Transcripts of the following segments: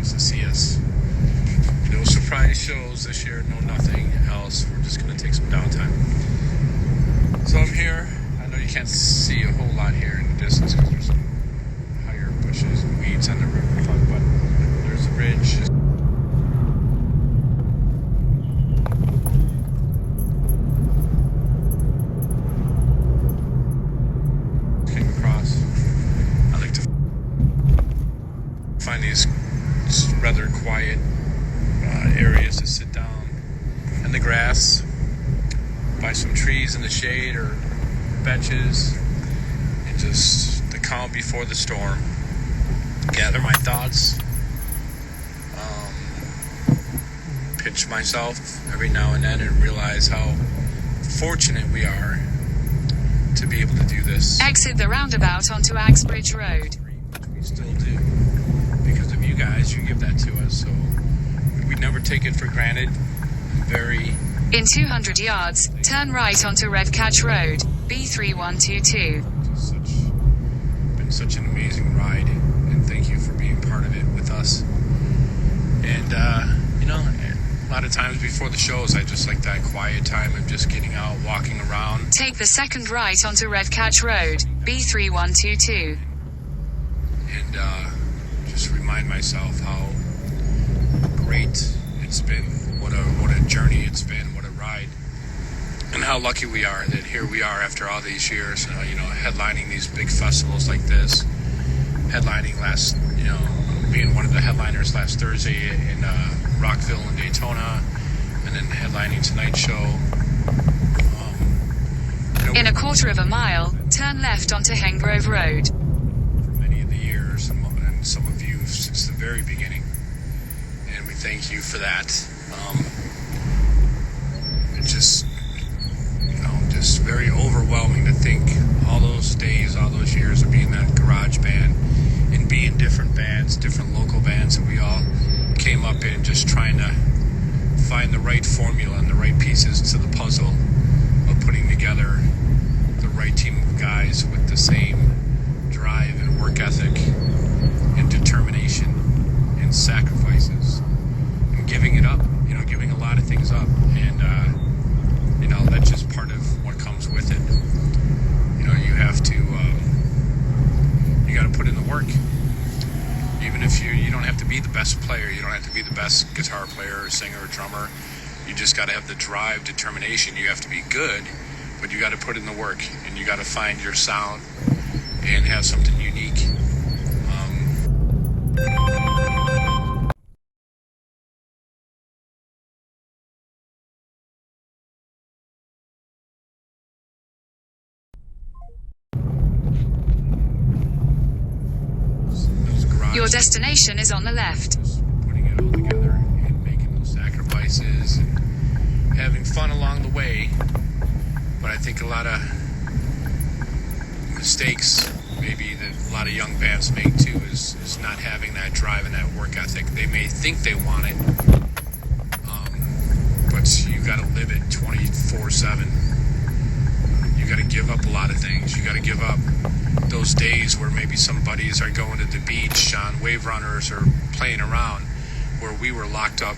things to see us. No surprise shows this year, no nothing else. We're just going to take some downtime. So I'm here. I know you can't see a whole lot here in the distance because there's some higher bushes and weeds on the river front, but there's a ridge. Came across. I like to find these rather quiet areas to sit down in the grass, by some trees in the shade or benches, and just the calm before the storm. Gather my thoughts, pinch myself every now and then, and realize how fortunate we are to be able to do this. Exit the roundabout onto Axbridge Road. We still do, because of you guys. You give that to us, so we never take it for granted. In 200 yards, turn right onto Redcatch Road, B3122. Been such an amazing ride, and thank you for being part of it with us. And, a lot of times before the shows, I just like that quiet time of just getting out, walking around. Take the second right onto Redcatch Road, B3122. And just remind myself how great it's been, what a journey it's been, what a ride, and how lucky we are that here we are after all these years, headlining these big festivals like this, headlining being one of the headliners last Thursday in Rockville and Daytona, and then headlining tonight's show. In a quarter of a mile, turn left onto Hengrove Road. For many of the years, and some of you since the very beginning, and we thank you for that. It's just very overwhelming to think all those days, all those years of being that garage band and being different bands, different local bands that we all came up in, just trying to find the right formula and the right pieces to the puzzle of putting together the right team of guys with the same drive and work ethic and determination and sacrifices and giving it up, giving a lot of things up, and that's just part of what comes with it. You have to you got to put in the work. Even if you don't have to be the best player, you don't have to be the best guitar player or singer or drummer, you just got to have the drive, determination. You have to be good, but you got to put in the work, and you got to find your sound and have something unique. Your destination is on the left. Just putting it all together and making those sacrifices and having fun along the way. But I think a lot of mistakes maybe that a lot of young bands make too is not having that drive and that work ethic. They may think they want it, but you got to live it 24/7. You got to give up a lot of things. You got to give up those days where maybe some buddies are going to the beach on wave runners or playing around, where we were locked up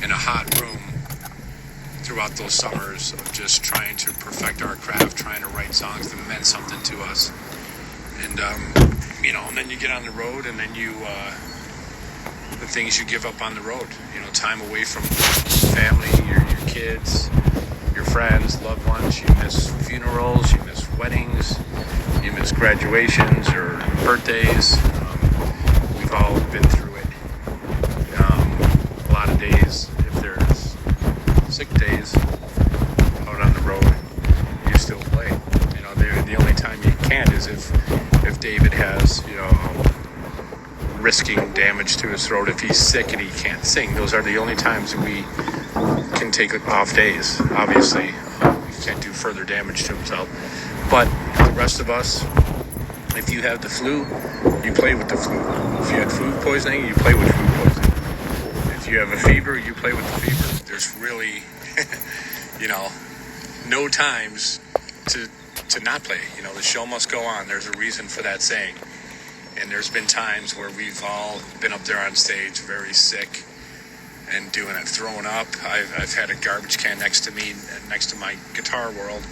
in a hot room throughout those summers of just trying to perfect our craft, trying to write songs that meant something to us. And and then you get on the road, and then the things you give up on the road, time away from family, your kids, your friends, loved ones. You miss funerals, you miss weddings, you miss graduations or birthdays. We've all been through it. A lot of days, if there's sick days out on the road, you still play. The only time you can't is if David has, risking damage to his throat. If he's sick and he can't sing, those are the only times that we can take off days. Obviously, he can't do further damage to himself. But the rest of us, if you have the flu, you play with the flu. If you had food poisoning, you play with food poisoning. If you have a fever, you play with the fever. There's really, no times to not play. The show must go on. There's a reason for that saying. And there's been times where we've all been up there on stage very sick and doing it, throwing up. I've had a garbage can next to me, next to my Guitar World,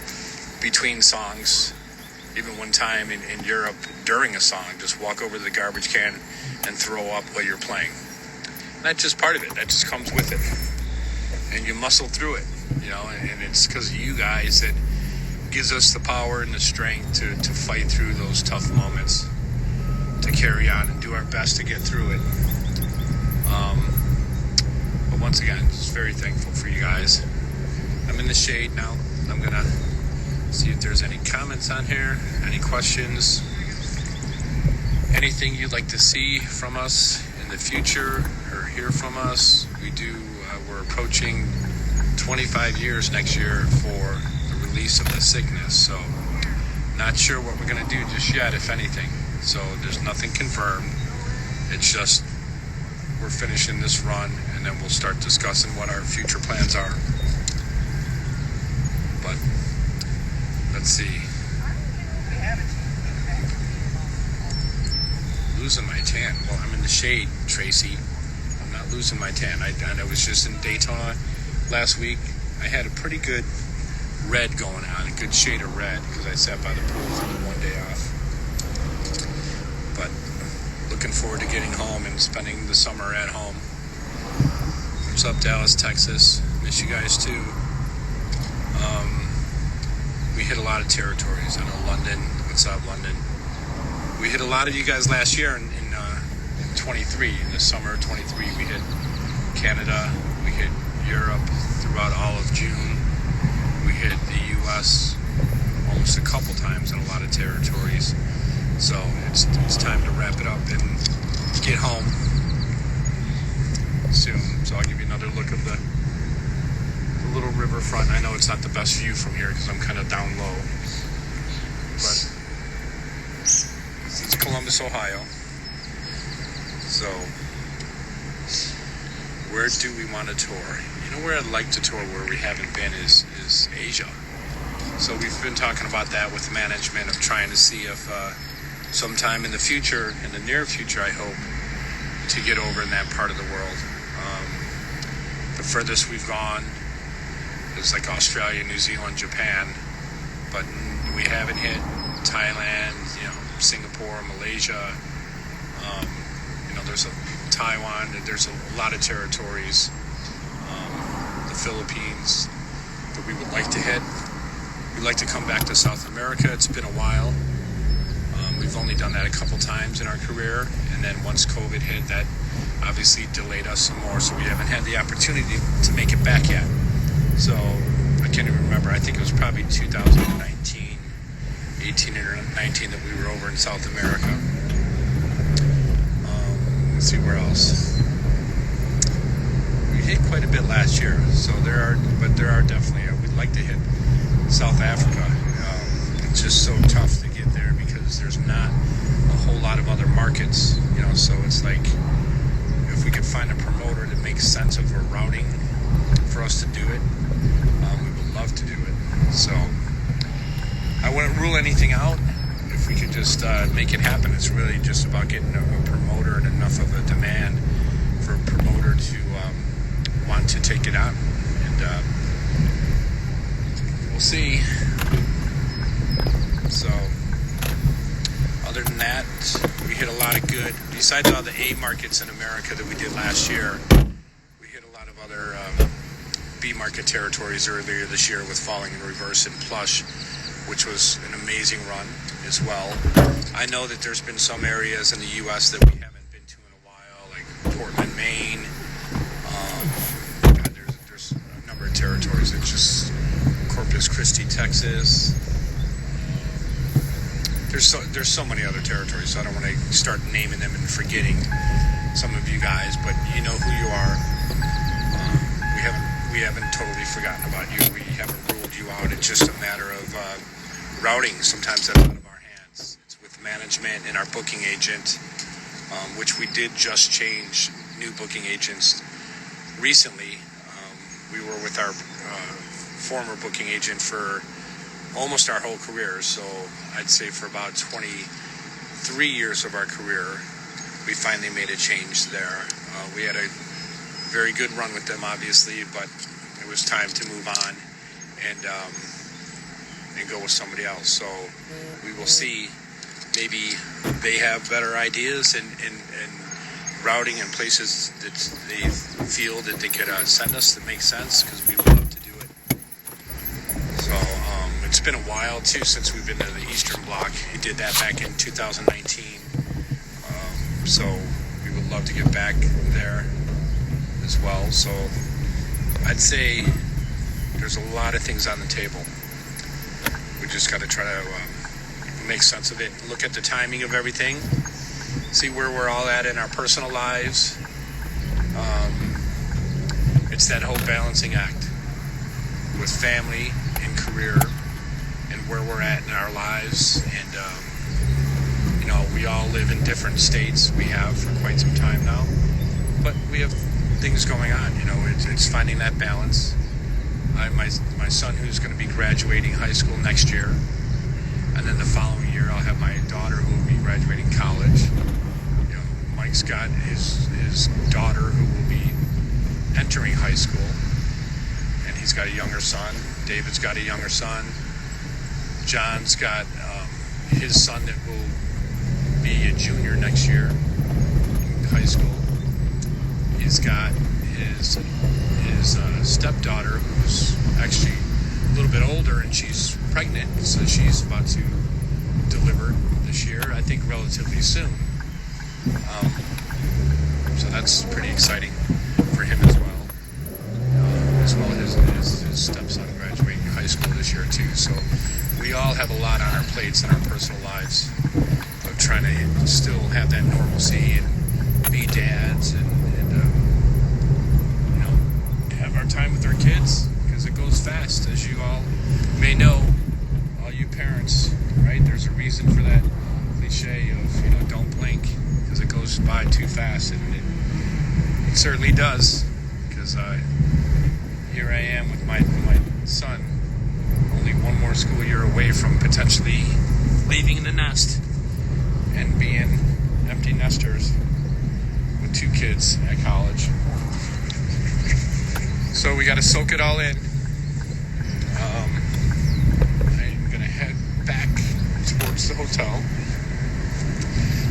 between songs. Even one time in Europe, during a song, just walk over to the garbage can and throw up while you're playing. And that's just part of it. That just comes with it. And you muscle through it, and it's because of you guys that gives us the power and the strength to fight through those tough moments, to carry on and do our best to get through it. But once again, just very thankful for you guys. I'm in the shade now. I'm going to see if there's any comments on here, any questions, anything you'd like to see from us in the future or hear from us. We're approaching 25 years next year for the release of The Sickness, so not sure what we're going to do just yet, if anything. So there's nothing confirmed. It's just we're finishing this run, and then we'll start discussing what our future plans are. But let's see. Losing my tan. Well, I'm in the shade, Tracy. I'm not losing my tan. I was just in Daytona last week. I had a pretty good red going on, a good shade of red, because I sat by the pool for the one day off. But looking forward to getting home and spending the summer at home. What's up, Dallas, Texas? Miss you guys too. We hit a lot of territories. I know London. What's up, London? We hit a lot of you guys last year in 23. In the summer of 23, we hit Canada. We hit Europe throughout all of June. We hit the U.S. almost a couple times in a lot of territories. So it's time to wrap it up and get home soon. So I'll give you another look of the little riverfront. I know it's not the best view from here because I'm kind of down low, but it's Columbus, Ohio. So where do we want to tour? Where I'd like to tour where we haven't been is Asia. So we've been talking about that with management, of trying to see if sometime in the future, in the near future, I hope, to get over in that part of the world. The furthest we've gone is like Australia, New Zealand, Japan, but we haven't hit Thailand, Singapore, Malaysia. There's Taiwan. There's a lot of territories. The Philippines that we would like to hit. We'd like to come back to South America. It's been a while. We've only done that a couple times in our career, and then once COVID hit, that obviously delayed us some more, so we haven't had the opportunity to make it back yet. So I can't even remember. I think it was probably 2019, 18 or 19 that we were over in South America. Let's see where else. We hit quite a bit last year, so there are definitely. We'd like to hit South Africa. It's just so tough to get there because there's not a whole lot of other markets, So it's like if we could find a promoter that makes sense of a routing for us to do it, we would love to do it. So I wouldn't rule anything out. If we could just make it happen, it's really just about getting a promoter and enough of a demand for a promoter to want to take it on. And we'll see. So other than that, we hit a lot of good, besides all the A markets in America that we did last year, we hit a lot of other B market territories earlier this year with Falling in Reverse and Plush, which was an amazing run as well. I know that there's been some areas in the U.S. that we haven't been to in a while, like Portland, Maine. There's a number of territories. It's just Corpus Christi, Texas. There's so many other territories, so I don't want to start naming them and forgetting some of you guys, but you know who you are. We haven't totally forgotten about you. We haven't ruled you out. It's just a matter of routing. Sometimes that's out of our hands. It's with management and our booking agent, which we did just change new booking agents recently. We were with our former booking agent for almost our whole career, so I'd say for about 25 3 years of our career, we finally made a change there. We had a very good run with them, obviously, but it was time to move on and go with somebody else. So we will see. Maybe they have better ideas and routing and places that they feel that they could send us that make sense, because we would love to do it. So it's been a while too since we've been to the Eastern Bloc. We did that back in 2019. So we would love to get back there as well. So I'd say there's a lot of things on the table. We just got to try to make sense of it, look at the timing of everything, see where we're all at in our personal lives. It's that whole balancing act with family and career and where we're at in our lives. And we all live in different states. We have for quite some time now, but we have things going on. It's finding that balance. My son, who's going to be graduating high school next year, and then the following year I'll have my daughter who will be graduating college. Mike's got his daughter who will be entering high school, and he's got a younger son. David's got a younger son. John's got his son that will be a junior next year in high school. He's got his stepdaughter, who's actually a little bit older, and she's pregnant, so she's about to deliver this year, I think relatively soon. So that's pretty exciting for him as well. His stepson graduating high school this year too. So we all have a lot on our plates in our personal lives of trying to still have that normalcy and be dads and have our time with our kids, because it goes fast, as you all may know, all you parents, right? There's a reason for that cliche of, don't blink, because it goes by too fast, and it certainly does, because here I am with my son, only one more school year away from potentially leaving the nest and being empty nesters with 2 kids at college. So we got to soak it all in. I'm going to head back towards the hotel.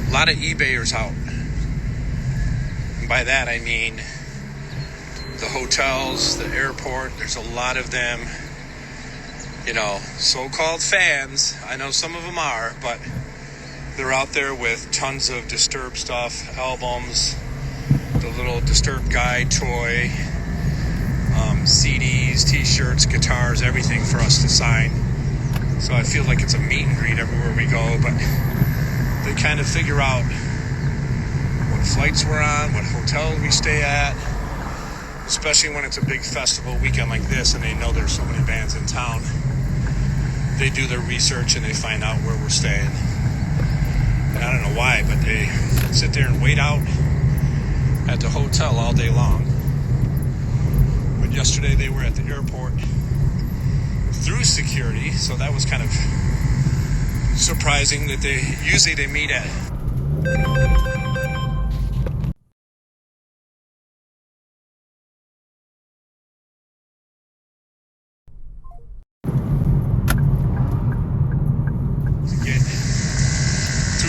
A lot of eBayers out. And by that I mean the hotels, the airport. There's a lot of them, so-called fans. I know some of them are, but they're out there with tons of Disturbed stuff, albums, the little Disturbed guy toy, CDs, t-shirts, guitars, everything for us to sign. So I feel like it's a meet and greet everywhere we go, but they kind of figure out what flights we're on, what hotel we stay at, especially when it's a big festival weekend like this and they know there's so many bands in town. They do their research and they find out where we're staying. And I don't know why, but they sit there and wait out at the hotel all day long. But yesterday they were at the airport through security, so that was kind of surprising that they meet at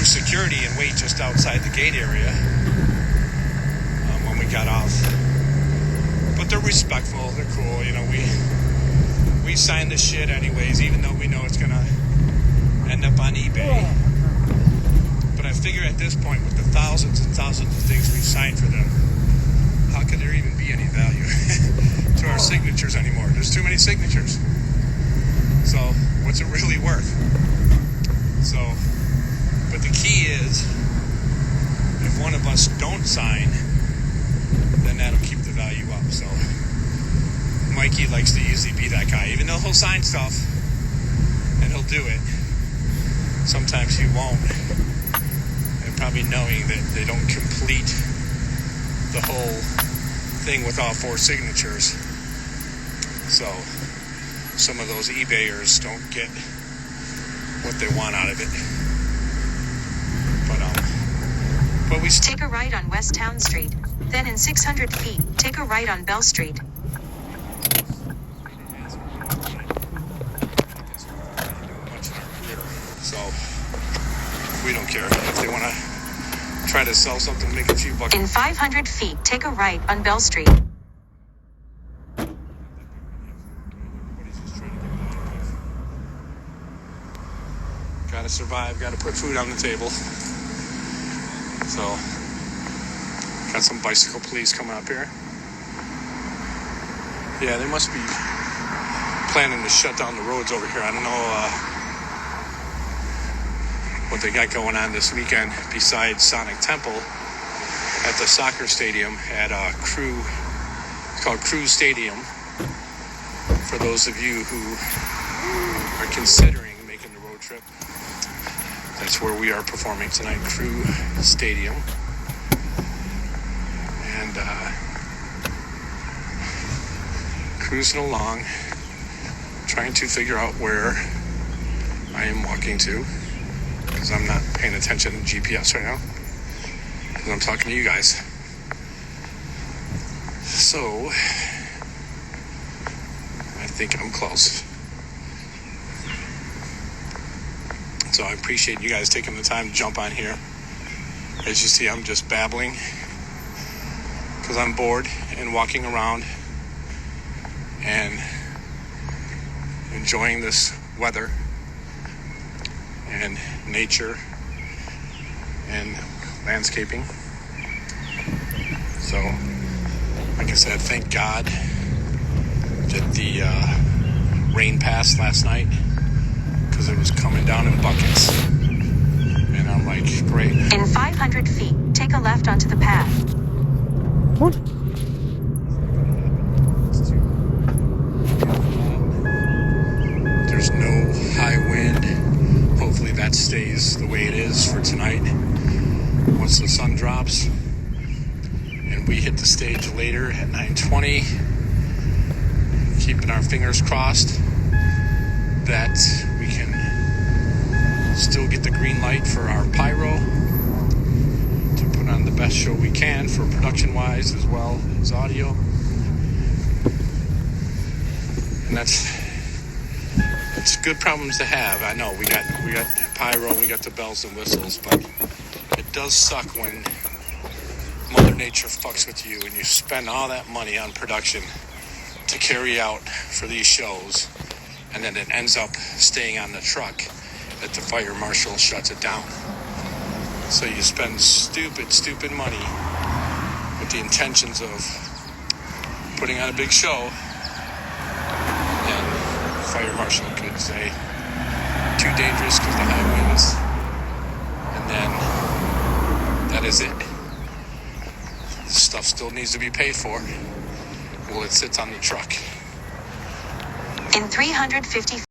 security and wait just outside the gate area when we got off. But they're respectful, they're cool, we signed the shit anyways, even though we know it's gonna end up on eBay. But I figure at this point, with the thousands and thousands of things we've signed for them, how could there even be any value to our signatures anymore? There's too many signatures. So what's it really worth? But the key is, if one of us don't sign, then that'll keep the value up. So Mikey likes to usually be that guy, even though he'll sign stuff and he'll do it. Sometimes he won't, and probably knowing that they don't complete the whole thing with all 4 signatures. So some of those eBayers don't get what they want out of it. But we Take a right on West Town Street. Then in 600 feet, take a right on Bell Street. So we don't care if they want to try to sell something, make a few bucks. In 500 feet, take a right on Bell Street. Gotta survive, gotta put food on the table. So, got some bicycle police coming up here. Yeah, they must be planning to shut down the roads over here. I don't know what they got going on this weekend besides Sonic Temple at the soccer stadium at Crew. It's called Crew Stadium. For those of you who are considering making the road trip, that's where we are performing tonight, Crew Stadium. And cruising along, trying to figure out where I am walking to, because I'm not paying attention to GPS right now, because I'm talking to you guys. So, I think I'm close. So I appreciate you guys taking the time to jump on here. As you see, I'm just babbling because I'm bored and walking around and enjoying this weather and nature and landscaping. So, like I said, thank God that the rain passed last night, because it was coming down in buckets. And I'm like, great. In 500 feet, take a left onto the path. What? There's no high wind. Hopefully that stays the way it is for tonight. Once the sun drops and we hit the stage later at 9:20, keeping our fingers crossed that we can still get the green light for our pyro to put on the best show we can for production wise as well as audio. And that's good problems to have. I know we got pyro, we got the bells and whistles, but it does suck when Mother Nature fucks with you and you spend all that money on production to carry out for these shows, and then it ends up staying on the truck that the fire marshal shuts it down. So you spend stupid money with the intentions of putting on a big show, and the fire marshal could say, too dangerous because the high winds, and then that is it. The stuff still needs to be paid for. Well, it sits on the truck. In 350